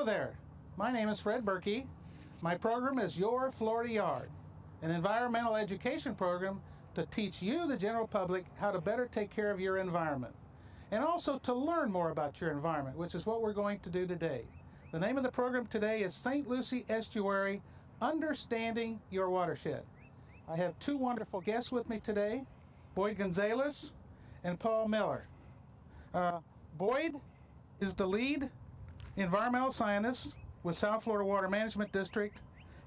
there, my name is Fred Berkey. My program is Your Florida Yard, an environmental education program to teach you, the general public, how to better take care of your environment, and also to learn more about your environment, which is what we're going to do today. The name of the program today is St. Lucie Estuary, Understanding Your Watershed. I have two wonderful guests with me today, Boyd Gonzalez and Paul Miller. Boyd is the lead environmental scientist with South Florida Water Management District,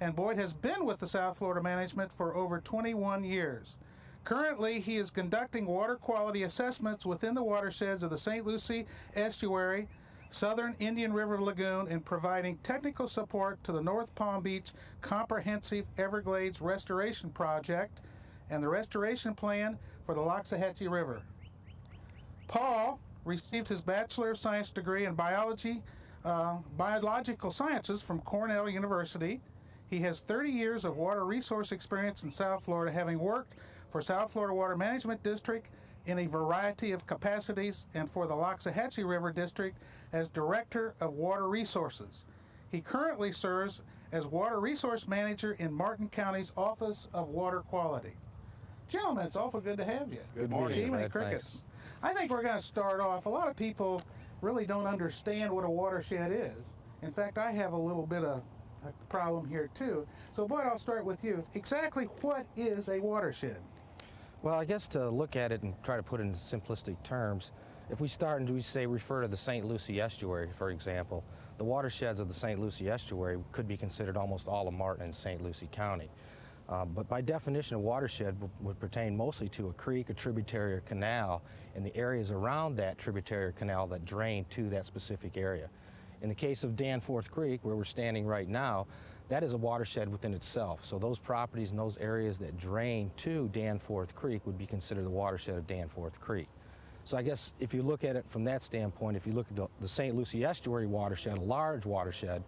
and Boyd has been with the South Florida Management for over 21 years. Currently, he is conducting water quality assessments within the watersheds of the St. Lucie Estuary, Southern Indian River Lagoon, and providing technical support to the North Palm Beach Comprehensive Everglades Restoration Project and the restoration plan for the Loxahatchee River. Paul received his Bachelor of Science degree in biological sciences from Cornell University. He has 30 years of water resource experience in South Florida, having worked for South Florida Water Management District in a variety of capacities and for the Loxahatchee River District as Director of Water Resources. He currently serves as Water Resource Manager in Martin County's Office of Water Quality. Gentlemen, it's awful good to have you. Good morning, Fred. Crickets. I think we're going to start off. A lot of people really don't understand what a watershed is. In fact, I have a little bit of a problem here too. So Boyd, I'll start with you. Exactly what is a watershed? Well, I guess to look at it and try to put it into simplistic terms, if we start and refer to the St. Lucie Estuary, for example, the watersheds of the St. Lucie Estuary could be considered almost all of Martin and St. Lucie County. But by definition, a watershed would pertain mostly to a creek, a tributary, or canal, and the areas around that tributary or canal that drain to that specific area. In the case of Danforth Creek, where we're standing right now, that is a watershed within itself. So those properties and those areas that drain to Danforth Creek would be considered the watershed of Danforth Creek. So I guess if you look at it from that standpoint, if you look at the St. Lucie Estuary watershed, a large watershed,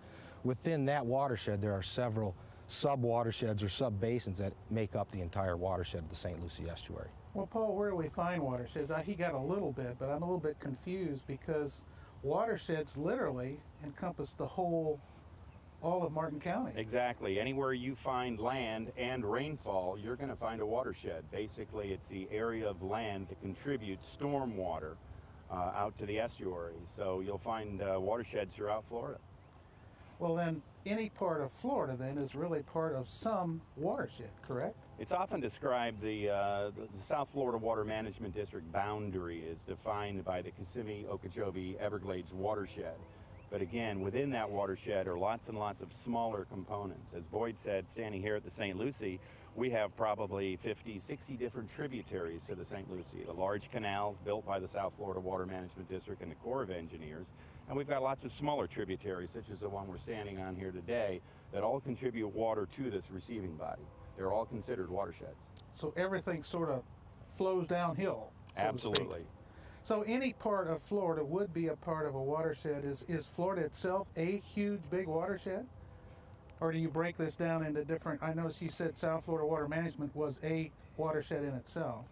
within that watershed there are several sub-watersheds or sub-basins that make up the entire watershed of the St. Lucie Estuary. Well, Paul, where do we find watersheds? He got a little bit, but I'm a little bit confused because watersheds literally encompass all of Martin County. Exactly. Anywhere you find land and rainfall, you're going to find a watershed. Basically, it's the area of land that contributes storm water out to the estuary. So you'll find watersheds throughout Florida. Well, then, any part of Florida, then, is really part of some watershed, correct? It's often described, the South Florida Water Management District boundary is defined by the Kissimmee-Okeechobee Everglades watershed. But again, within that watershed are lots and lots of smaller components. As Boyd said, standing here at the St. Lucie, we have probably 50, 60 different tributaries to the St. Lucie. The large canals built by the South Florida Water Management District and the Corps of Engineers. And we've got lots of smaller tributaries, such as the one we're standing on here today, that all contribute water to this receiving body. They're all considered watersheds. So everything sort of flows downhill, so Absolutely. So any part of Florida would be a part of a watershed. Is Florida itself a huge, big watershed? Or do you break this down into different? I noticed you said South Florida Water Management was a watershed in itself.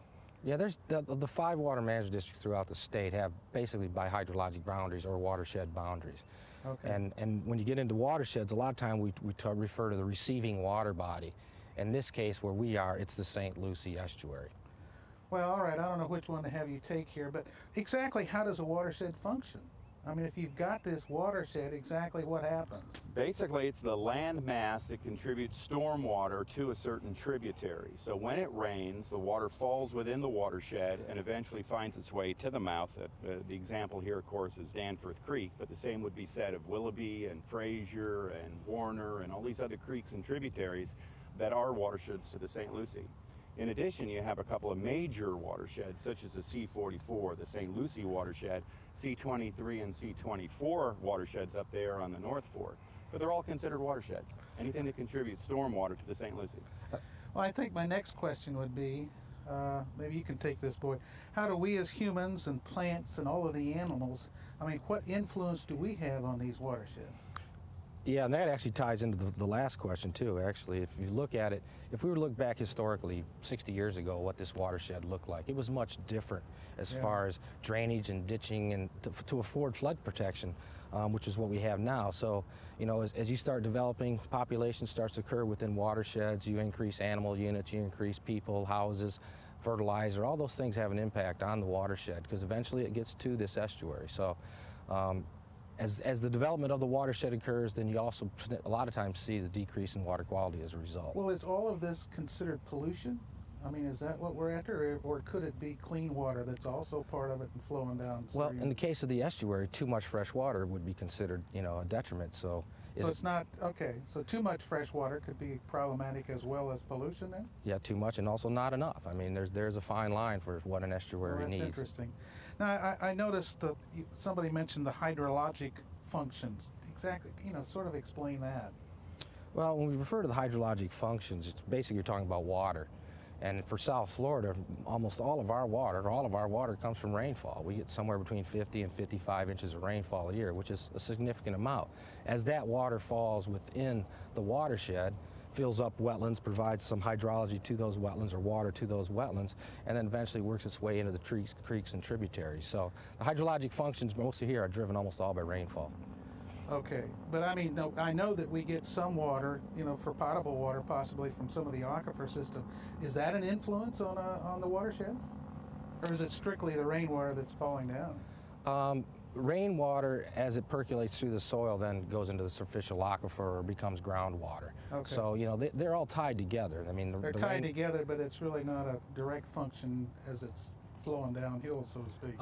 Yeah, there's the 5 water management districts throughout the state have basically hydrologic boundaries or watershed boundaries. Okay. And when you get into watersheds, a lot of time we refer to the receiving water body. In this case, where we are, it's the St. Lucie Estuary. Well, all right, I don't know which one to have you take here, but exactly how does a watershed function? I mean, if you've got this watershed, exactly what happens? Basically, it's the land mass that contributes storm water to a certain tributary. So when it rains, the water falls within the watershed and eventually finds its way to the mouth. The example here, of course, is Danforth Creek, but the same would be said of Willoughby and Fraser and Warner and all these other creeks and tributaries that are watersheds to the St. Lucie. In addition, you have a couple of major watersheds, such as the C44, the St. Lucie watershed, C23 and C24 watersheds up there on the North Fork. But they're all considered watersheds, anything that contributes stormwater to the St. Lucie. Well, I think my next question would be, maybe you can take this, Boyd. How do we as humans and plants and all of the animals, I mean, what influence do we have on these watersheds? Yeah, and that actually ties into the last question too, actually. If you look at it, if we were to look back historically, 60 years ago, what this watershed looked like, it was much different as far as drainage and ditching and to afford flood protection, which is what we have now. So, you know, as you start developing, population starts to occur within watersheds, you increase animal units, you increase people, houses, fertilizer, all those things have an impact on the watershed because eventually it gets to this estuary. So, as the development of the watershed occurs, then you also a lot of times see the decrease in water quality as a result. Well, is all of this considered pollution? I mean, is that what we're after, or could it be clean water that's also part of it and flowing down? Well, in the case of the estuary, too much fresh water would be considered, you know, a detriment. So it's not, okay, so too much fresh water could be problematic as well as pollution then? Yeah, too much and also not enough. I mean, there's a fine line for what an estuary needs. That's interesting. Now, I noticed that somebody mentioned the hydrologic functions. Exactly, you know, sort of explain that. Well, when we refer to the hydrologic functions, it's basically you're talking about water. And for South Florida, almost all of our water comes from rainfall. We get somewhere between 50 and 55 inches of rainfall a year, which is a significant amount. As that water falls within the watershed, fills up wetlands, provides some hydrology to those wetlands or water to those wetlands, and then eventually works its way into the creeks and tributaries. So the hydrologic functions mostly here are driven almost all by rainfall. Okay, but I mean, no, I know that we get some water, you know, for potable water, possibly from some of the aquifer system. Is that an influence on the watershed, or is it strictly the rainwater that's falling down? Rainwater, as it percolates through the soil, then goes into the superficial aquifer or becomes groundwater. Okay. So, you know, they're all tied together. I mean, they're tied together, but it's really not a direct function as it's flowing downhill, so to speak.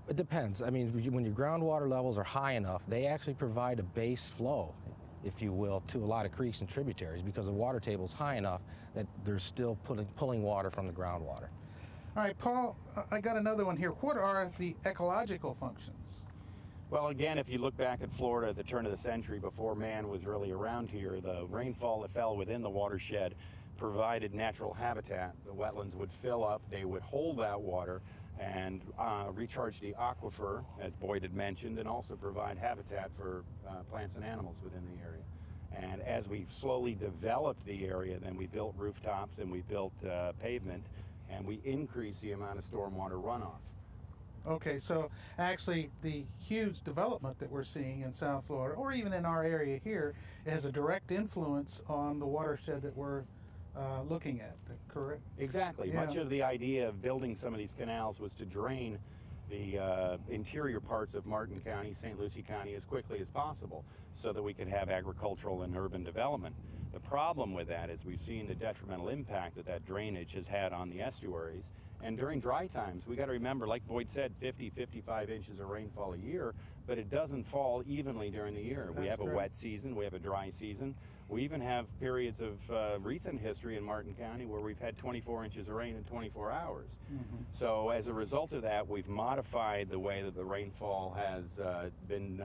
It depends. I mean, when your groundwater levels are high enough, they actually provide a base flow, if you will, to a lot of creeks and tributaries because the water table is high enough that they're still pulling water from the groundwater. All right, Paul, I got another one here. What are the ecological functions? Well, again, if you look back at Florida at the turn of the century, before man was really around here, the rainfall that fell within the watershed provided natural habitat. The wetlands would fill up, they would hold that water and recharge the aquifer, as Boyd had mentioned, and also provide habitat for plants and animals within the area. And as we slowly developed the area, then we built rooftops and we built pavement, and we increased the amount of stormwater runoff. Okay, so actually the huge development that we're seeing in South Florida, or even in our area here, has a direct influence on the watershed that we're looking at, correct? Exactly. Yeah. Much of the idea of building some of these canals was to drain the interior parts of Martin County, St. Lucie County as quickly as possible so that we could have agricultural and urban development. The problem with that is we've seen the detrimental impact that drainage has had on the estuaries. And during dry times, we got to remember, like Boyd said, 50, 55 inches of rainfall a year, but it doesn't fall evenly during the year. We have a wet season, we have a dry season. We even have periods of recent history in Martin County where we've had 24 inches of rain in 24 hours. Mm-hmm. So as a result of that, we've modified the way that the rainfall has been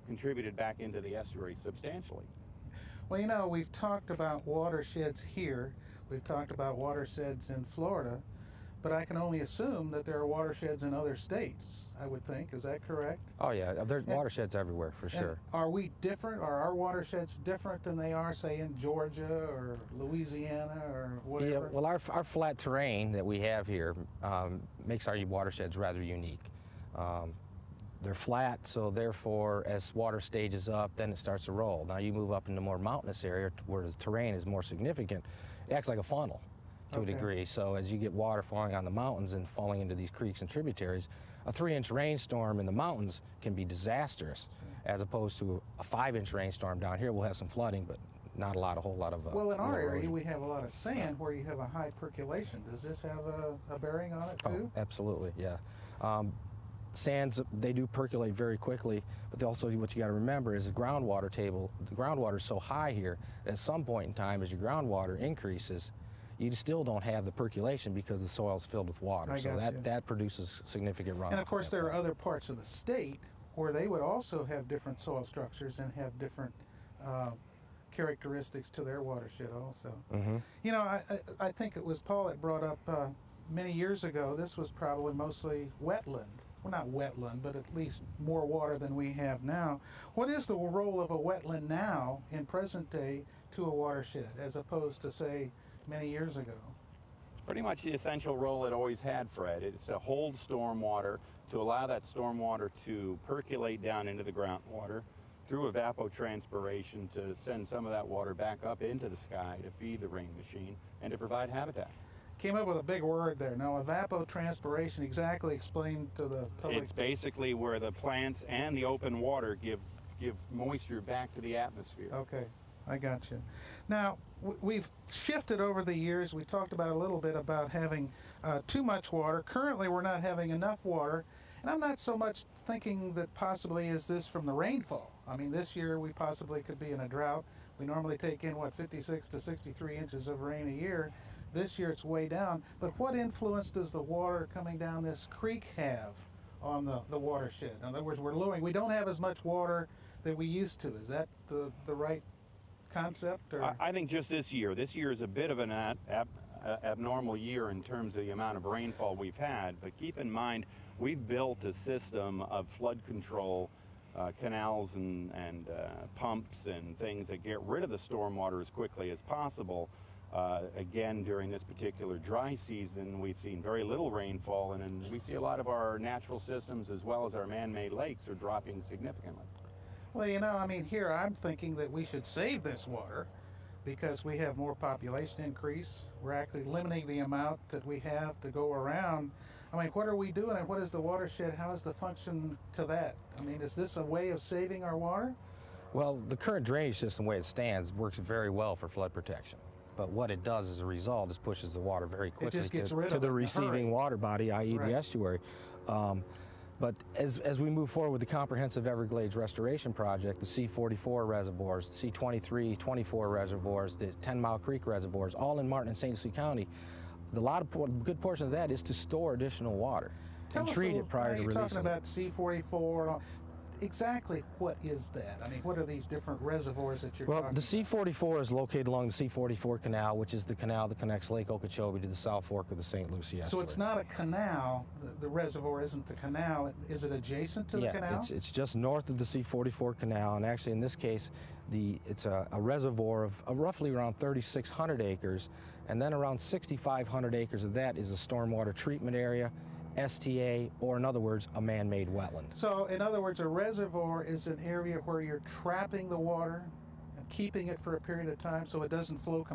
contributed back into the estuary substantially. Well, you know, we've talked about watersheds here, we've talked about watersheds in Florida, but I can only assume that there are watersheds in other states, I would think. Is that correct? Oh yeah, there's watersheds everywhere for sure. Are we different? Are our watersheds different than they are, say, in Georgia or Louisiana or whatever? Yeah, well, our flat terrain that we have here makes our watersheds rather unique. They're flat, so therefore, as water stages up, then it starts to roll. Now you move up into more mountainous area where the terrain is more significant. It acts like a funnel to a degree. So as you get water falling on the mountains and falling into these creeks and tributaries, a 3-inch rainstorm in the mountains can be disastrous, as opposed to a 5-inch rainstorm down here. We'll have some flooding, but not a whole lot of. Well, in our area, we have a lot of sand where you have a high percolation. Does this have a bearing on it too? Oh, absolutely, yeah. Sands, they do percolate very quickly, but also what you got to remember is the groundwater table. The groundwater is so high here that at some point in time, as your groundwater increases, you still don't have the percolation because the soil is filled with water. So that produces significant runoff. And of course, there are other parts of the state where they would also have different soil structures and have different characteristics to their watershed also. Mm-hmm. You know, I think it was Paul that brought up many years ago, this was probably mostly wetland well, not wetland, but at least more water than we have now. What is the role of a wetland now in present day to a watershed as opposed to, say, many years ago? It's pretty much the essential role it always had, Fred. It's to hold storm water, to allow that storm water to percolate down into the groundwater through evapotranspiration to send some of that water back up into the sky to feed the rain machine and to provide habitat. Came up with a big word there. Now, evapotranspiration, exactly explained to the public. It's basically where the plants and the open water give moisture back to the atmosphere. Okay, I got you. Now, we've shifted over the years. We talked about a little bit about having too much water. Currently, we're not having enough water. And I'm not so much thinking that possibly is this from the rainfall. I mean, this year we possibly could be in a drought. We normally take in, 56 to 63 inches of rain a year. This year it's way down. But what influence does the water coming down this creek have on the watershed? In other words, we're lowering. We don't have as much water that we used to. Is that the right concept? Or? I think just this year is a bit of an abnormal year in terms of the amount of rainfall we've had. But keep in mind, we've built a system of flood control canals and pumps and things that get rid of the stormwater as quickly as possible. Again, during this particular dry season, we've seen very little rainfall, and we see a lot of our natural systems as well as our man-made lakes are dropping significantly. Well, I mean, here I'm thinking that we should save this water because we have more population increase. We're actually limiting the amount that we have to go around. I mean, what are we doing, and what is the watershed? How is the function to that? I mean, is this a way of saving our water? Well, the current drainage system, the way it stands, works very well for flood protection. But what it does as a result is pushes the water very quickly to the receiving water body, i.e. the estuary. But as we move forward with the comprehensive Everglades restoration project, the C-44 reservoirs, the C-23, 24 reservoirs, the 10 Mile Creek reservoirs, all in Martin and St. Lucie County, a good portion of that is to store additional water and treat it prior to releasing. You're talking about C-44. Exactly what is that? I mean, what are these different reservoirs that you're talking about? Well, the C-44 is located along the C-44 canal, which is the canal that connects Lake Okeechobee to the South Fork of the St. Lucie estuary. So it's not a canal. The reservoir isn't the canal. Is it adjacent to the canal? Yeah, it's just north of the C-44 canal, and actually in this case, it's a reservoir of roughly around 3,600 acres, and then around 6,500 acres of that is a stormwater treatment area, STA, or in other words, a man-made wetland. So, in other words, a reservoir is an area where you're trapping the water and keeping it for a period of time so it doesn't flow,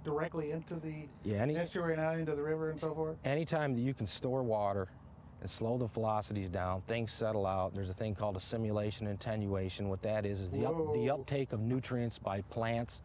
directly into the estuary and out into the river and so forth? Anytime that you can store water and slow the velocities down, things settle out. There's a thing called assimilation and attenuation. What that is the uptake of nutrients by plants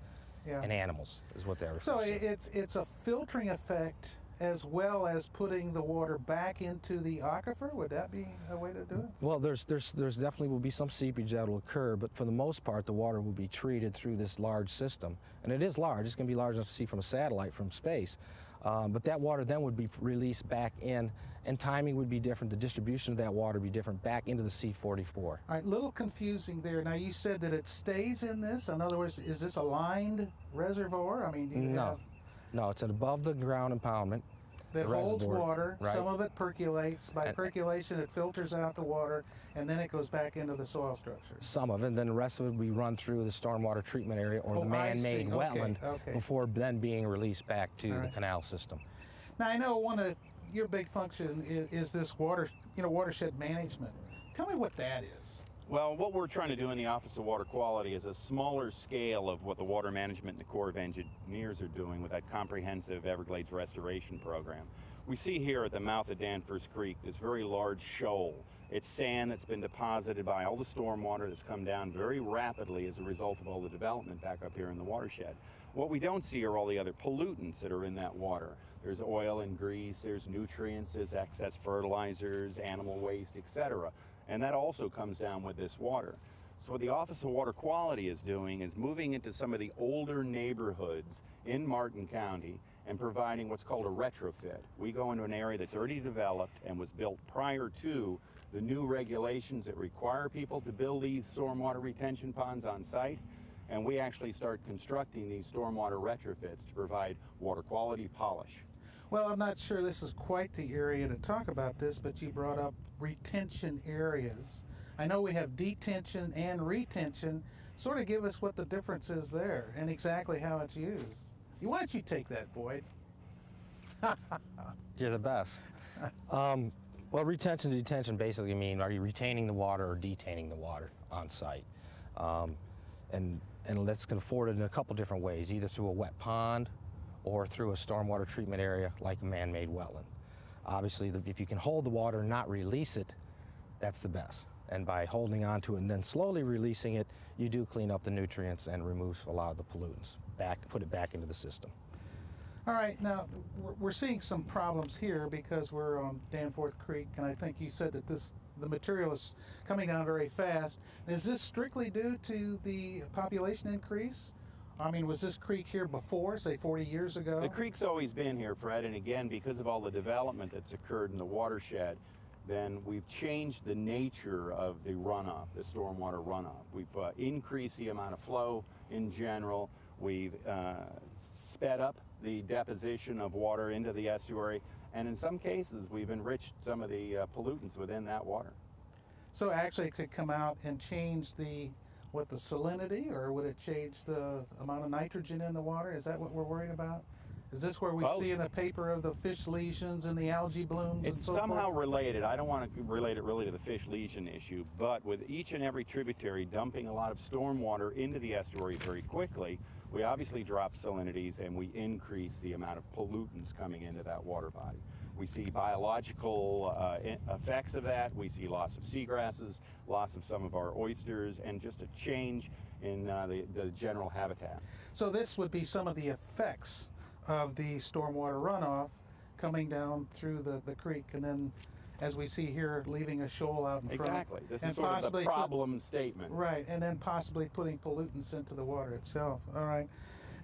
and animals is what that refers to. So it's a filtering effect as well as putting the water back into the aquifer? Would that be a way to do it? Well, there's definitely will be some seepage that will occur, but for the most part, the water will be treated through this large system. And it is large. It's going to be large enough to see from a satellite from space. But that water then would be released back in, and timing would be different. The distribution of that water would be different back into the C-44. All right, little confusing there. Now, you said that it stays in this. In other words, is this a lined reservoir? I mean, No, it's an above-the-ground impoundment. That holds water. Right. Some of it percolates. By percolation, it filters out the water, and then it goes back into the soil structure. Some of it, and then the rest of it will be run through the stormwater treatment area or the man-made wetland before then being released back to the canal system. Now, I know one of your big functions is this watershed management. Tell me what that is. Well, what we're trying to do in the Office of Water Quality is a smaller scale of what the Water Management and the Corps of Engineers are doing with that comprehensive Everglades restoration program. We see here at the mouth of Danvers Creek this very large shoal. It's sand that's been deposited by all the stormwater that's come down very rapidly as a result of all the development back up here in the watershed. What we don't see are all the other pollutants that are in that water. There's oil and grease, there's nutrients, there's excess fertilizers, animal waste, etc. And that also comes down with this water. So what the Office of Water Quality is doing is moving into some of the older neighborhoods in Martin County and providing what's called a retrofit. We go into an area that's already developed and was built prior to the new regulations that require people to build these stormwater retention ponds on site, and we actually start constructing these stormwater retrofits to provide water quality polish. Well, I'm not sure this is quite the area to talk about this, but you brought up retention areas. I know we have detention and retention. Sort of give us what the difference is there and exactly how it's used. Why don't you take that, Boyd? You're the best. Well, retention and detention basically mean, are you retaining the water or detaining the water on site? And that's afforded in a couple different ways, either through a wet pond or through a stormwater treatment area like a man-made wetland. Obviously, if you can hold the water and not release it, that's the best. And by holding on to it and then slowly releasing it, you do clean up the nutrients and remove a lot of the pollutants, put it back into the system. All right, now we're seeing some problems here because we're on Danforth Creek, and I think you said that the material is coming down very fast. Is this strictly due to the population increase? I mean, was this creek here before, say 40 years ago? The creek's always been here, Fred, and again, because of all the development that's occurred in the watershed, then we've changed the nature of the runoff, the stormwater runoff. We've increased the amount of flow in general. We've sped up the deposition of water into the estuary, and in some cases, we've enriched some of the pollutants within that water. So actually it could come out and change the salinity, or would it change the amount of nitrogen in the water? Is that what we're worried about? Is this where we see in the paper of the fish lesions and the algae blooms and so forth? It's somehow related. I don't want to relate it really to the fish lesion issue, but with each and every tributary dumping a lot of stormwater into the estuary very quickly, we obviously drop salinities and we increase the amount of pollutants coming into that water body. We see biological effects of that. We see loss of seagrasses, loss of some of our oysters, and just a change in the general habitat. So this would be some of the effects of the stormwater runoff coming down through the creek, and then, as we see here, leaving a shoal out in front. Exactly. This is sort of the problem statement. Right, and then possibly putting pollutants into the water itself. All right.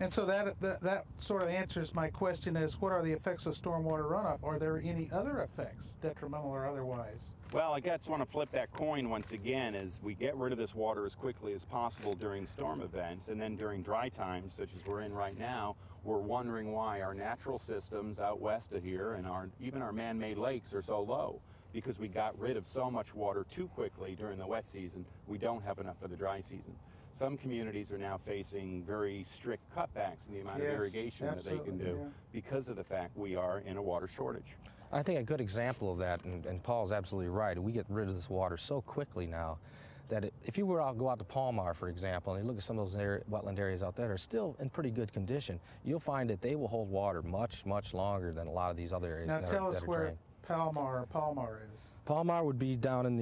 And so that sort of answers my question as, what are the effects of stormwater runoff? Are there any other effects, detrimental or otherwise? Well, I just want to flip that coin once again, as we get rid of this water as quickly as possible during storm events, and then during dry times, such as we're in right now, we're wondering why our natural systems out west of here and even our man-made lakes are so low, because we got rid of so much water too quickly during the wet season. We don't have enough for the dry season. Some communities are now facing very strict cutbacks in the amount of irrigation that they can do because of the fact we are in a water shortage. I think a good example of that, and Paul's absolutely right, we get rid of this water so quickly now that if you were to go out to Palmar, for example, and you look at some of those wetland areas out there that are still in pretty good condition, you'll find that they will hold water much, much longer than a lot of these other areas now that tell are us that are where drained. Palmar is. Palmar would be down in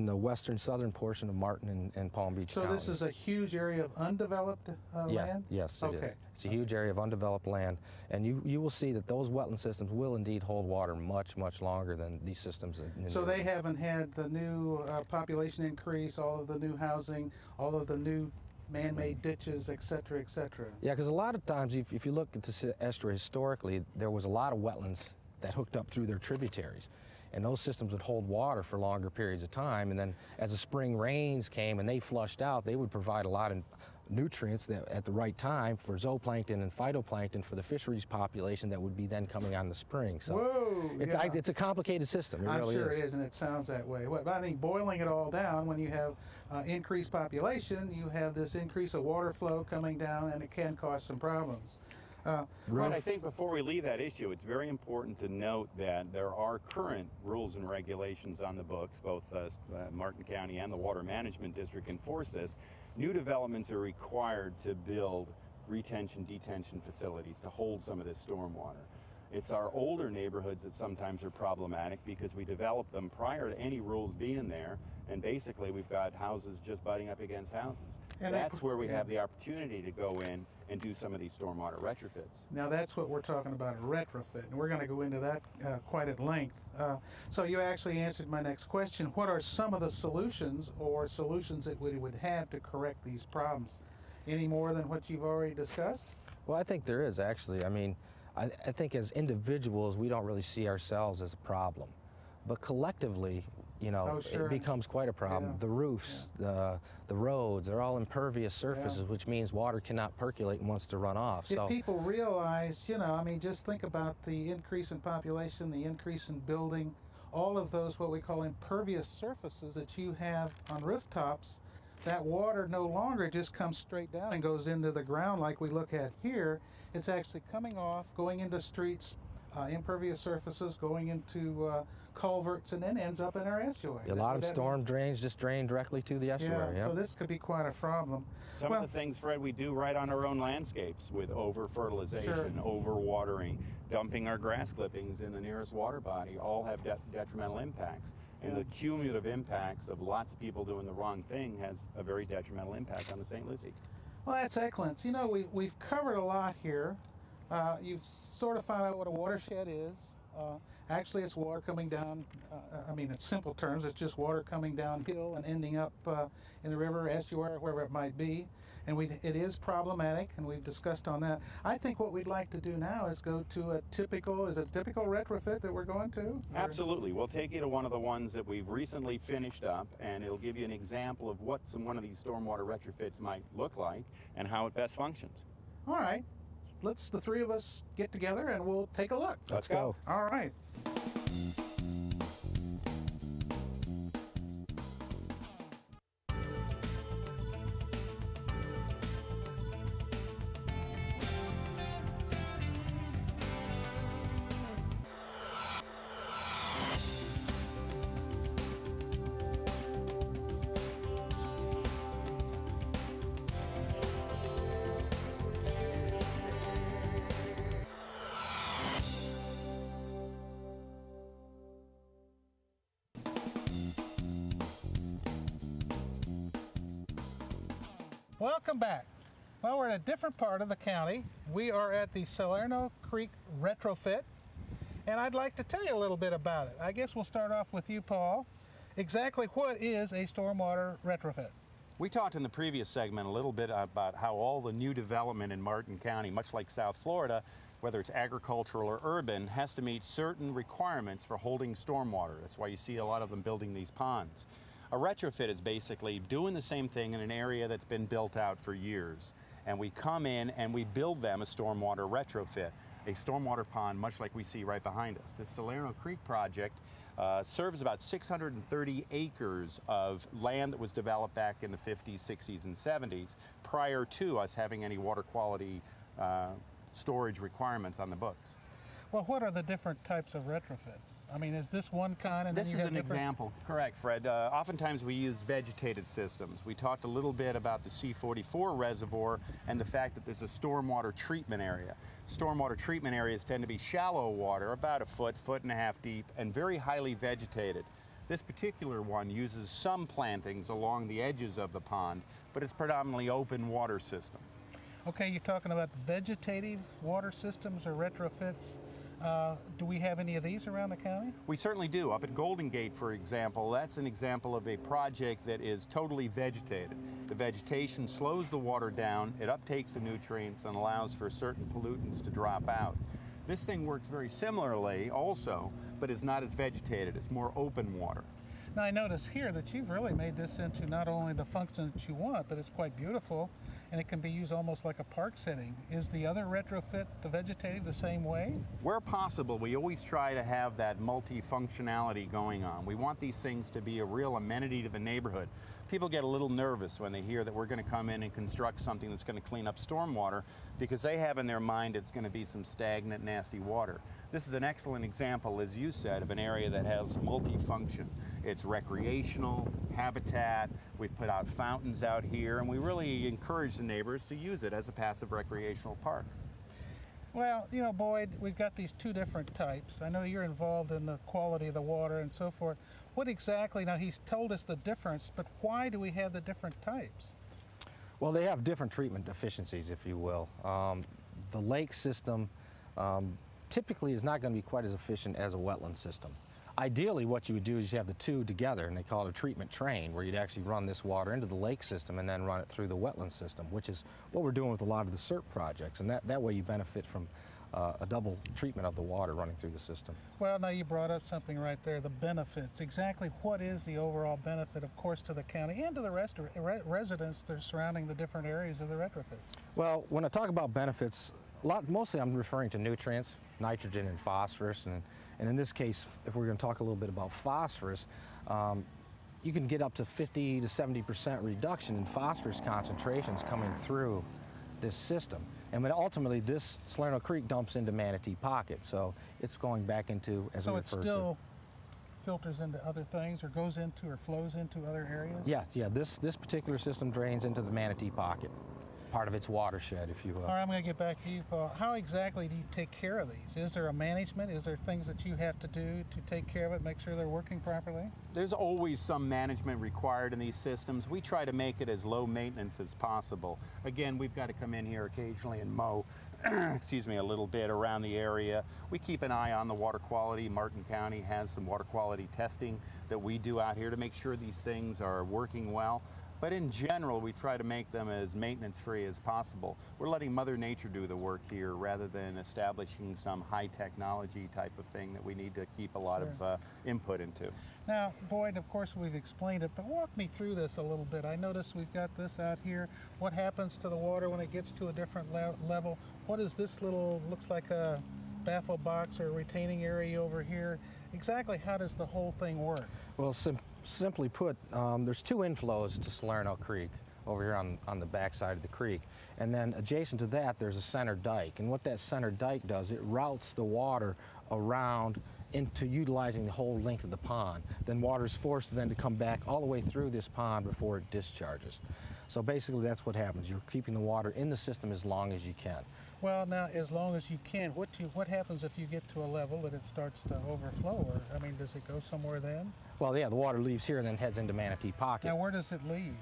the western southern portion of Martin and Palm Beach So counties. this is a huge area of undeveloped land? Yes, it is. It's a huge area of undeveloped land, and you will see that those wetland systems will indeed hold water much, much longer than these systems. So they haven't had the new population increase, all of the new housing, all of the new man-made ditches, et cetera, et cetera. Yeah, because a lot of times, if you look at the estuary historically, there was a lot of wetlands that hooked up through their tributaries. And those systems would hold water for longer periods of time. And then as the spring rains came and they flushed out, they would provide a lot of nutrients that at the right time for zooplankton and phytoplankton for the fisheries population that would be then coming on in the spring. So whoa, it's a complicated system. It I'm really sure is. it is, and it sounds that way. But I think boiling it all down, when you have increased population, you have this increase of water flow coming down, and it can cause some problems. Right, I think before we leave that issue, it's very important to note that there are current rules and regulations on the books. Both Martin County and the Water Management District enforce this. New developments are required to build retention-detention facilities to hold some of this stormwater. It's our older neighborhoods that sometimes are problematic because we developed them prior to any rules being there, and basically we've got houses just butting up against houses. And that's where we have the opportunity to go in and do some of these stormwater retrofits. Now that's what we're talking about, a retrofit, and we're going to go into that quite at length. So you actually answered my next question. What are some of the solutions or solutions that we would have to correct these problems? Any more than what you've already discussed? Well, I think there is actually. I mean, I think as individuals, we don't really see ourselves as a problem. But collectively, you know, Oh, sure. it becomes quite a problem. Yeah. The roofs, the roads, they're all impervious surfaces, which means water cannot percolate and wants to run off. If So people realize, you know, I mean, just think about the increase in population, the increase in building, all of those what we call impervious surfaces that you have on rooftops, that water no longer just comes straight down and goes into the ground like we look at here. It's actually coming off, going into streets, impervious surfaces, going into culverts, and then ends up in our estuary. a lot of storm drains just drain directly to the estuary. Yeah, so this could be quite a problem. Some of the things, Fred, we do right on our own landscapes with over-fertilization, over-watering, dumping our grass clippings in the nearest water body all have detrimental impacts. And the cumulative impacts of lots of people doing the wrong thing has a very detrimental impact on the St. Lucie. Well, that's excellent. You know, we've covered a lot here. You've sort of found out what a watershed is. Actually, it's water coming down, I mean, in simple terms, it's just water coming downhill and ending up in the river, estuary, wherever it might be. And it is problematic, and we've discussed on that. I think what we'd like to do now is go to a typical retrofit that we're going to? Absolutely. We'll take you to one of the ones that we've recently finished up, and it'll give you an example of what one of these stormwater retrofits might look like and how it best functions. All right. Let's the three of us get together and we'll take a look. Let's go. All right. Welcome back. Well, we're in a different part of the county. We are at the Salerno Creek retrofit, and I'd like to tell you a little bit about it. I guess we'll start off with you, Paul. Exactly what is a stormwater retrofit? We talked in the previous segment a little bit about how all the new development in Martin County, much like South Florida, whether it's agricultural or urban, has to meet certain requirements for holding stormwater. That's why you see a lot of them building these ponds. A retrofit is basically doing the same thing in an area that's been built out for years. And we come in and we build them a stormwater retrofit, a stormwater pond, much like we see right behind us. This Salerno Creek project serves about 630 acres of land that was developed back in the 50s, 60s, and 70s prior to us having any water quality storage requirements on the books. Well, what are the different types of retrofits? I mean, is this one kind? And this then is you an have example, correct, Fred. Oftentimes we use vegetated systems. We talked a little bit about the C44 reservoir and the fact that there's a stormwater treatment area. Stormwater treatment areas tend to be shallow water, about a foot, foot and a half deep, and very highly vegetated. This particular one uses some plantings along the edges of the pond, but it's predominantly open water system. Okay, you're talking about vegetative water systems or retrofits. Do we have any of these around the county? We certainly do. Up at Golden Gate, for example, that's an example of a project that is totally vegetated. The vegetation slows the water down, it uptakes the nutrients and allows for certain pollutants to drop out. This thing works very similarly also, but is not as vegetated. It's more open water. Now I notice here that you've really made this into not only the function that you want, but it's quite beautiful and it can be used almost like a park setting. Is the other retrofit, the vegetative, the same way? Where possible, we always try to have that multi-functionality going on. We want these things to be a real amenity to the neighborhood. People get a little nervous when they hear that we're going to come in and construct something that's going to clean up stormwater because they have in their mind it's going to be some stagnant, nasty water. This is an excellent example, as you said, of an area that has multi-function. It's recreational, habitat, we've put out fountains out here, and we really encourage the neighbors to use it as a passive recreational park. Well, you know, Boyd, we've got these two different types. I know you're involved in the quality of the water and so forth. What exactly, now he's told us the difference, but why do we have the different types? Well, they have different treatment efficiencies, if you will. The lake system typically is not going to be quite as efficient as a wetland system. Ideally, what you would do is you have the two together, and they call it a treatment train, where you'd actually run this water into the lake system and then run it through the wetland system, which is what we're doing with a lot of the SERP projects. And that way you benefit from a double treatment of the water running through the system. Well, now you brought up something right there, the benefits. Exactly what is the overall benefit, of course, to the county and to the residents that are surrounding the different areas of the retrofit? Well, when I talk about benefits, mostly I'm referring to nutrients, nitrogen and phosphorus, and in this case, if we're going to talk a little bit about phosphorus, you can get up to 50 to 70% reduction in phosphorus concentrations coming through this system. And when ultimately this Salerno Creek dumps into Manatee Pocket, so it's going back into, as we referred to. So it still filters into other things, or goes into or flows into other areas? Yeah, this particular system drains into the Manatee Pocket, part of its watershed, if you will. All right, I'm going to get back to you, Paul. How exactly do you take care of these? Is there a management? Is there things that you have to do to take care of it, make sure they're working properly? There's always some management required in these systems. We try to make it as low maintenance as possible. Again, we've got to come in here occasionally and mow, excuse me, a little bit around the area. We keep an eye on the water quality. Martin County has some water quality testing that we do out here to make sure these things are working well. But in general, we try to make them as maintenance-free as possible. We're letting Mother Nature do the work here rather than establishing some high technology type of thing that we need to keep a lot of input into. Now, Boyd, of course we've explained it, but walk me through this a little bit. I notice we've got this out here. What happens to the water when it gets to a different level? What is this little, looks like a baffle box or retaining area over here? Exactly how does the whole thing work? Well, simply put, there's two inflows to Salerno Creek over here on the backside of the creek. And then adjacent to that, there's a center dike. And what that center dike does, it routes the water around into utilizing the whole length of the pond. Then water is forced then to come back all the way through this pond before it discharges. So basically that's what happens. You're keeping the water in the system as long as you can. Well, now, as long as you can, what happens if you get to a level that it starts to overflow? Or, I mean, does it go somewhere then? Well, yeah, the water leaves here and then heads into Manatee Pocket. Now, where does it leave?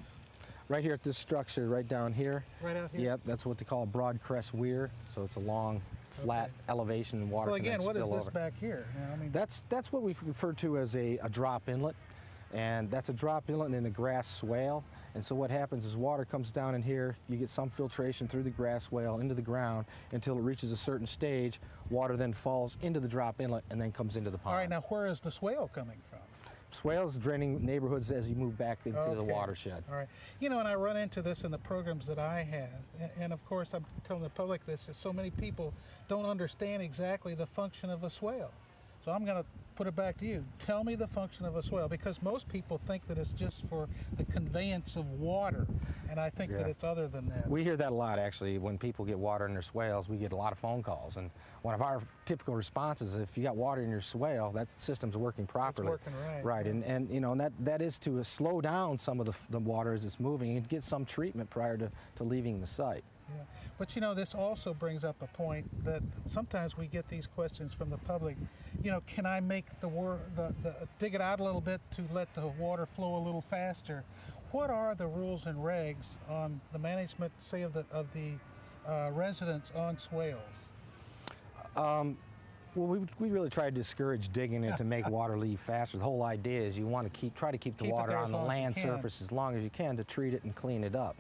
Right here at this structure, right down here. Right out here? Yep, that's what they call a broad crest weir. So it's a long, flat elevation, and water can then spill over. Well, again, what is this back here? I mean, that's what we refer to as a drop inlet. And that's a drop inlet in a grass swale. And so what happens is water comes down in here, you get some filtration through the grass swale into the ground until it reaches a certain stage. Water then falls into the drop inlet and then comes into the pond. All right, now where is the swale coming from? Swales draining neighborhoods as you move back into the watershed. All right. You know, and I run into this in the programs that I have. And of course, I'm telling the public this, is so many people don't understand exactly the function of a swale. So I'm going to put it back to you. Tell me the function of a swale, because most people think that it's just for the conveyance of water, and I think that it's other than that. We hear that a lot, actually. When people get water in their swales, we get a lot of phone calls, and one of our typical responses is, if you got water in your swale, that system's working properly. It's working right. Right, and you know, and that is to slow down some of the water as it's moving and get some treatment prior to leaving the site. Yeah. But you know, this also brings up a point that sometimes we get these questions from the public. You know, can I make dig it out a little bit to let the water flow a little faster? What are the rules and regs on the management, say, of the residents on swales? Well, we really try to discourage digging it to make water leave faster. The whole idea is you want to try to keep the water on the land surface as long as you can to treat it and clean it up.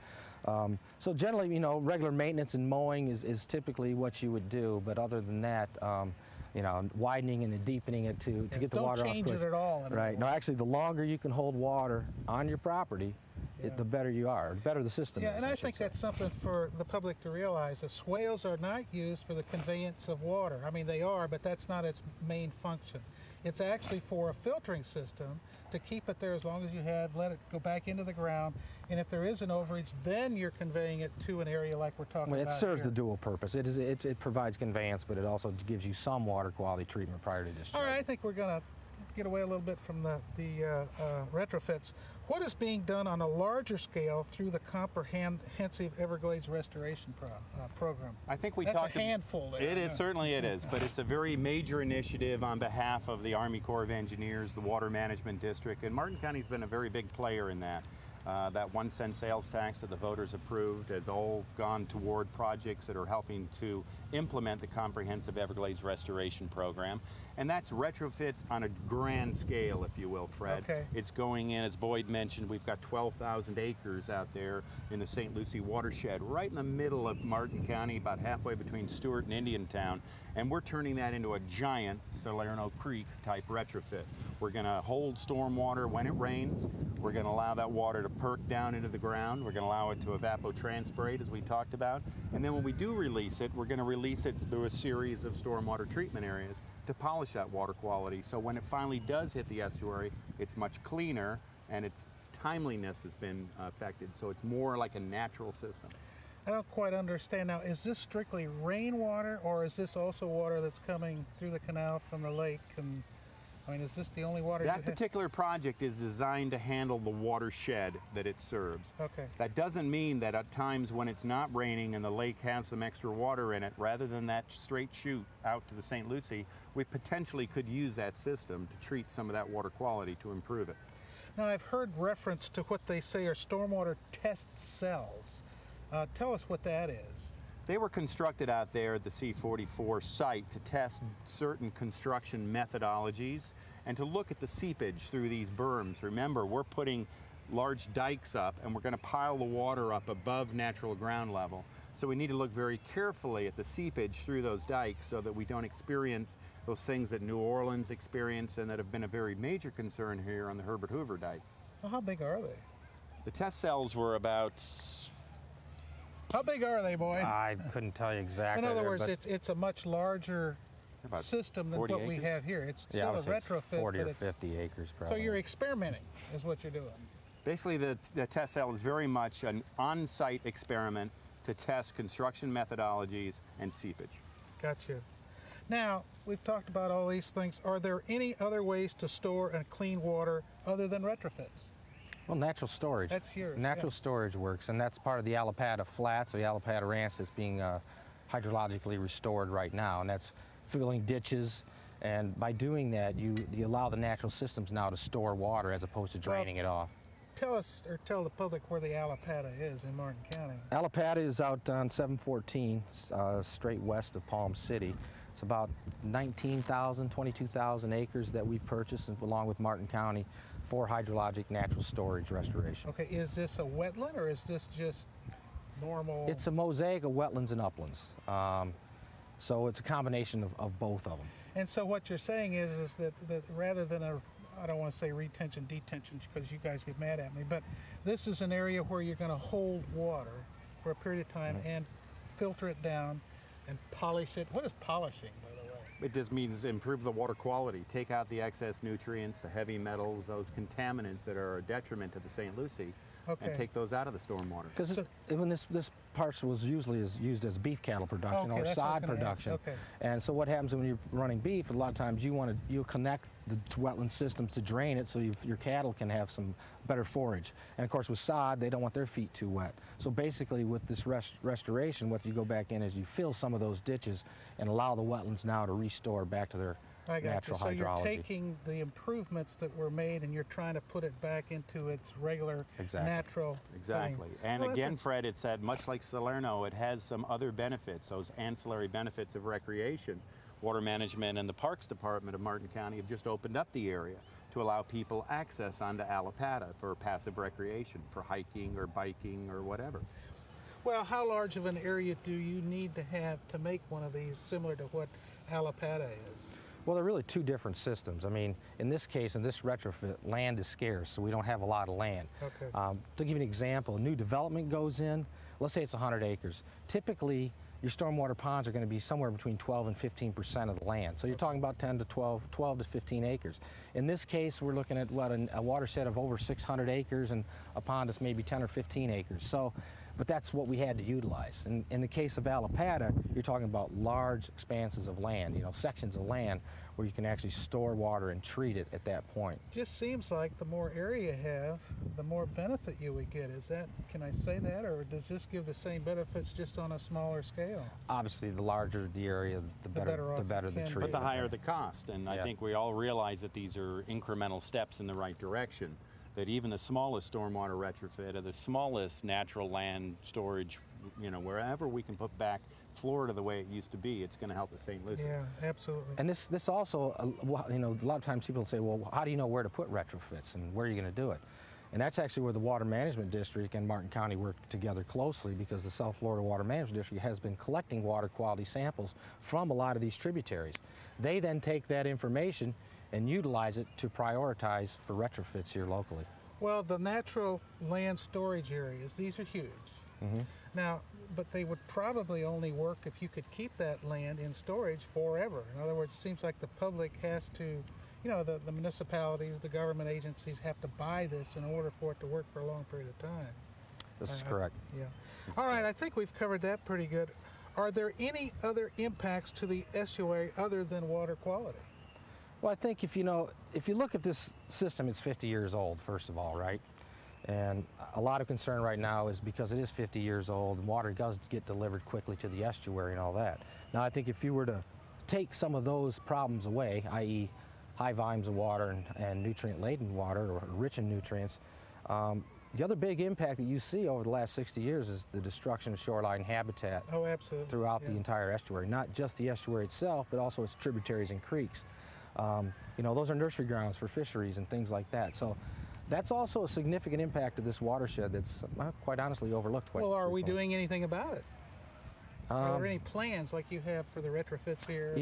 So generally, you know, regular maintenance and mowing is typically what you would do, but other than that, you know, widening and deepening it to get the water off. Don't change it at all anymore. Right. No, actually, the longer you can hold water on your property, the better you are, the better the system is. Yeah, and I think that's something for the public to realize. The swales are not used for the conveyance of water. I mean, they are, but that's not its main function. It's actually for a filtering system to keep it there as long as you have, let it go back into the ground, and if there is an overage, then you're conveying it to an area like we're talking about. It serves the dual purpose. It provides conveyance, but it also gives you some water quality treatment prior to discharge. All right, I think we're going to get away a little bit from the retrofits. What is being done on a larger scale through the comprehensive Everglades restoration program? I think we That's talked a handful there. It certainly it is, but it's a very major initiative on behalf of the Army Corps of Engineers, the Water Management District, and Martin County's been a very big player in that. That 1 cent sales tax that the voters approved has all gone toward projects that are helping to implement the comprehensive Everglades restoration program. And that's retrofits on a grand scale, if you will, Fred. Okay. It's going in, as Boyd mentioned, we've got 12,000 acres out there in the St. Lucie watershed, right in the middle of Martin County, about halfway between Stewart and Indiantown. And we're turning that into a giant Salerno Creek type retrofit. We're going to hold stormwater when it rains. We're going to allow that water to perk down into the ground. We're going to allow it to evapotranspirate, as we talked about. And then when we do release it, we're going to release it through a series of stormwater treatment areas to polish that water quality. So when it finally does hit the estuary, it's much cleaner and its timeliness has been affected. So it's more like a natural system. I don't quite understand now. Is this strictly rainwater, or is this also water that's coming through the canal from the lake? And I mean, is this the only water? That particular project is designed to handle the watershed that it serves. Okay. That doesn't mean that at times when it's not raining and the lake has some extra water in it, rather than that straight chute out to the St. Lucie, we potentially could use that system to treat some of that water quality to improve it. Now, I've heard reference to what they say are stormwater test cells. Tell us what that is. They were constructed out there at the C-44 site to test certain construction methodologies and to look at the seepage through these berms. Remember, we're putting large dikes up and we're going to pile the water up above natural ground level. So we need to look very carefully at the seepage through those dikes so that we don't experience those things that New Orleans experienced and that have been a very major concern here on the Herbert Hoover dike. Well, how big are they? The test cells were about... How big are they, Boyd? I couldn't tell you exactly. In other words, but it's a much larger About system than 40 what we acres? have here. It's yeah, I still would a say it's retrofit, 40 but or it's 50 acres probably. so you're experimenting, is what you're doing. Basically, the test cell is very much an on-site experiment to test construction methodologies and seepage. Gotcha. Now, we've talked about all these things. Are there any other ways to store and clean water other than retrofits? Well, natural storage. That's yours, Natural yeah. storage works, and that's part of the Alapata Flats, or the Alapata Ranch, that's being hydrologically restored right now, and that's filling ditches. And by doing that, you allow the natural systems now to store water as opposed to draining it off. Tell us, or tell the public, where the Alapata is in Martin County. Alapata is out on 714, straight west of Palm City. It's about 19,000, 22,000 acres that we've purchased, along with Martin County, for hydrologic natural storage restoration. Okay, is this a wetland, or is this just normal? It's a mosaic of wetlands and uplands. So it's a combination of both of them. And so what you're saying is that rather than a, I don't want to say retention, detention, because you guys get mad at me, but this is an area where you're going to hold water for a period of time and filter it down and polish it. What is polishing, by the way? It just means improve the water quality, take out the excess nutrients, the heavy metals, those contaminants that are a detriment to the St. Lucie, Okay. and take those out of the stormwater. Because when this parcel was usually used as beef cattle production Okay, or that's what I was sod gonna ask. production. Okay. And so what happens when you're running beef, a lot of times you'll connect the wetland systems to drain it so your cattle can have some better forage. And of course with sod, they don't want their feet too wet. So basically with this restoration, what you go back in is you fill some of those ditches and allow the wetlands now to restore back to their I got natural you. So you're hydrology. taking the improvements that were made and you're trying to put it back into its regular, Exactly. natural Exactly. thing. And Well, that's again, Fred, it said, much like Salerno, it has some other benefits, those ancillary benefits of recreation. Water Management and the Parks Department of Martin County have just opened up the area to allow people access onto Alapata for passive recreation, for hiking or biking or whatever. Well, how large of an area do you need to have to make one of these similar to what Alapata is? Well, they're really two different systems. I mean, in this case, in this retrofit, land is scarce, so we don't have a lot of land. Okay. To give you an example, new development goes in, let's say it's 100 acres. Typically, your stormwater ponds are going to be somewhere between 12 and 15% of the land. So you're talking about 10 to 12 to 15 acres. In this case, we're looking at a watershed of over 600 acres and a pond that's maybe 10 or 15 acres. So, but that's what we had to utilize. And in the case of Alapata, you're talking about large expanses of land, sections of land where you can actually store water and treat it at that point. Just seems like the more area you have, the more benefit you would get. Is that, can I say that, or does this give the same benefits just on a smaller scale? Obviously, the larger the area, the better off the it can tree. be. But the higher the cost, and I Yeah. think we all realize that these are incremental steps in the right direction. that even the smallest stormwater retrofit or the smallest natural land storage, wherever we can put back Florida the way it used to be, it's going to help the St. Lucie. Yeah, absolutely. And this also, a lot of times people say, well, how do you know where to put retrofits and where are you going to do it? And that's actually where the Water Management District and Martin County work together closely, because the South Florida Water Management District has been collecting water quality samples from a lot of these tributaries. They then take that information and utilize it to prioritize for retrofits here locally. Well, the natural land storage areas, these are huge. Mm-hmm. Now, but they would probably only work if you could keep that land in storage forever. In other words, it seems like the public has to, the municipalities, the government agencies have to buy this in order for it to work for a long period of time. This is correct. Yeah. All right, I think we've covered that pretty good. Are there any other impacts to the estuary other than water quality? Well, I think if you look at this system, it's 50 years old, first of all, right? And a lot of concern right now is because it is 50 years old, and water does get delivered quickly to the estuary and all that. Now, I think if you were to take some of those problems away, i.e. high volumes of water and nutrient-laden water, or rich in nutrients, the other big impact that you see over the last 60 years is the destruction of shoreline habitat. Oh, absolutely. Throughout the entire estuary, not just the estuary itself, but also its tributaries and creeks. Those are nursery grounds for fisheries and things like that. So that's also a significant impact of this watershed that's quite honestly overlooked. Well, are we doing anything about it? Are there any plans like you have for the retrofits here?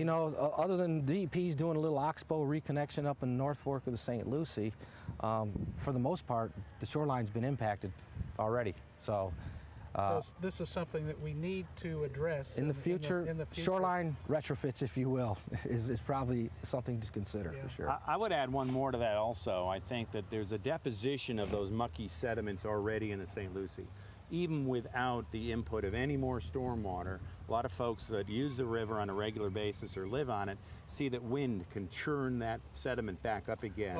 Other than DEP's doing a little oxbow reconnection up in the North Fork of the St. Lucie, for the most part, the shoreline's been impacted already. So this is something that we need to address in the future. Shoreline retrofits, if you will, is probably something to consider for sure. I would add one more to that also. I think that there's a deposition of those mucky sediments already in the St. Lucie. Even without the input of any more stormwater, a lot of folks that use the river on a regular basis or live on it see that wind can churn that sediment back up again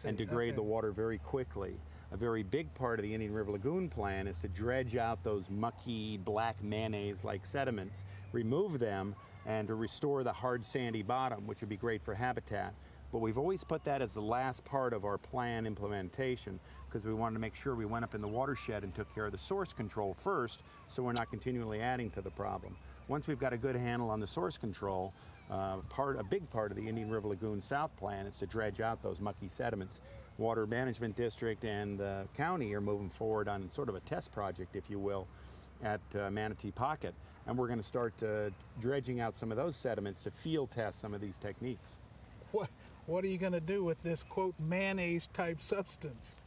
and degrade the water very quickly. A very big part of the Indian River Lagoon plan is to dredge out those mucky, black mayonnaise-like sediments, remove them, and to restore the hard, sandy bottom, which would be great for habitat. But we've always put that as the last part of our plan implementation, because we wanted to make sure we went up in the watershed and took care of the source control first, so we're not continually adding to the problem. Once we've got a good handle on the source control, a big part of the Indian River Lagoon South plan is to dredge out those mucky sediments. Water Management District and the county are moving forward on sort of a test project, if you will, at Manatee Pocket, and we're going to start dredging out some of those sediments to field test some of these techniques. What are you going to do with this, quote, mayonnaise type substance?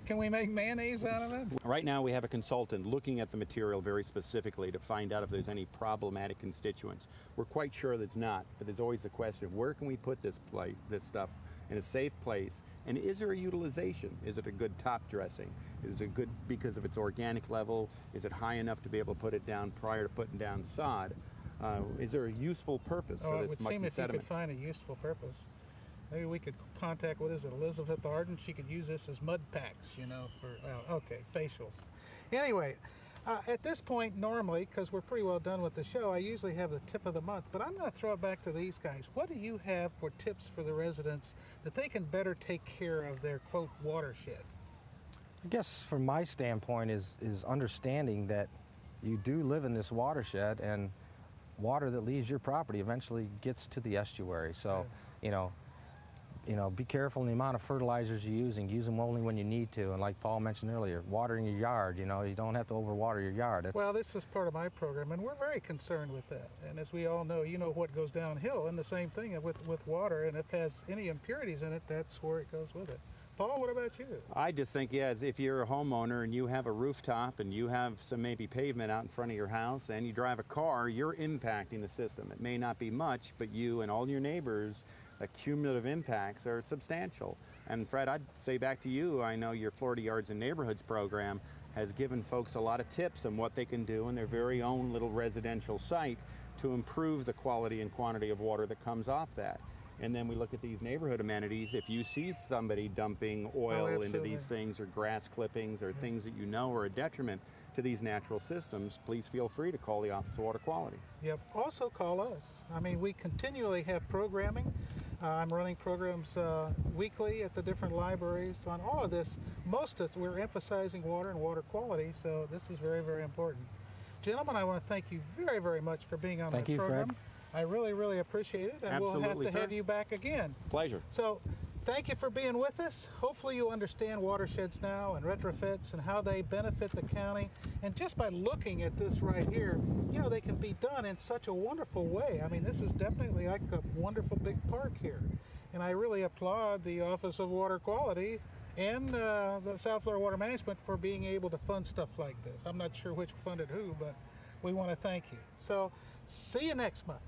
Can we make mayonnaise out of it? Right now we have a consultant looking at the material very specifically to find out if there's any problematic constituents. We're quite sure there's not, but there's always the question of where can we put this stuff in a safe place, and is there a utilization? Is it a good top dressing? Is it good because of its organic level? Is it high enough to be able to put it down prior to putting down sod? Is there a useful purpose for this mucky sediment? It would seem if you could find a useful purpose. Maybe we could contact, Elizabeth Arden. She could use this as mud packs, facials. Anyway, at this point, normally, because we're pretty well done with the show, I usually have the tip of the month, but I'm going to throw it back to these guys. What do you have for tips for the residents that they can better take care of their, quote, watershed? I guess from my standpoint is understanding that you do live in this watershed, and water that leaves your property eventually gets to the estuary. So, be careful in the amount of fertilizers you're using. Use them only when you need to. And like Paul mentioned earlier, watering your yard, you don't have to overwater your yard. Well, this is part of my program, and we're very concerned with that. And as we all know, what goes downhill, and the same thing with water, and if it has any impurities in it, that's where it goes with it. Paul, what about you? I just think, if you're a homeowner and you have a rooftop and you have some maybe pavement out in front of your house and you drive a car, you're impacting the system. It may not be much, but you and all your neighbors, cumulative impacts are substantial. And Fred, I'd say back to you, I know your Florida Yards and Neighborhoods program has given folks a lot of tips on what they can do in their very own little residential site to improve the quality and quantity of water that comes off that. And then we look at these neighborhood amenities. If you see somebody dumping oil into these things, or grass clippings, or things that are a detriment to these natural systems, please feel free to call the Office of Water Quality. Yep. Also call us. I mean, we continually have programming. I'm running programs weekly at the different libraries on all of this. Most of it, we're emphasizing water and water quality, so this is very, very important. Gentlemen, I want to thank you very, very much for being on my program. Fred. I really, really appreciate it, and Absolutely, we'll have to sir. have you back again. Pleasure. So, thank you for being with us. Hopefully you understand watersheds now and retrofits and how they benefit the county. And just by looking at this right here, you know, they can be done in such a wonderful way. I mean, this is definitely like a wonderful big park here. And I really applaud the Office of Water Quality and the South Florida Water Management for being able to fund stuff like this. I'm not sure which funded who, but we want to thank you. So, see you next month.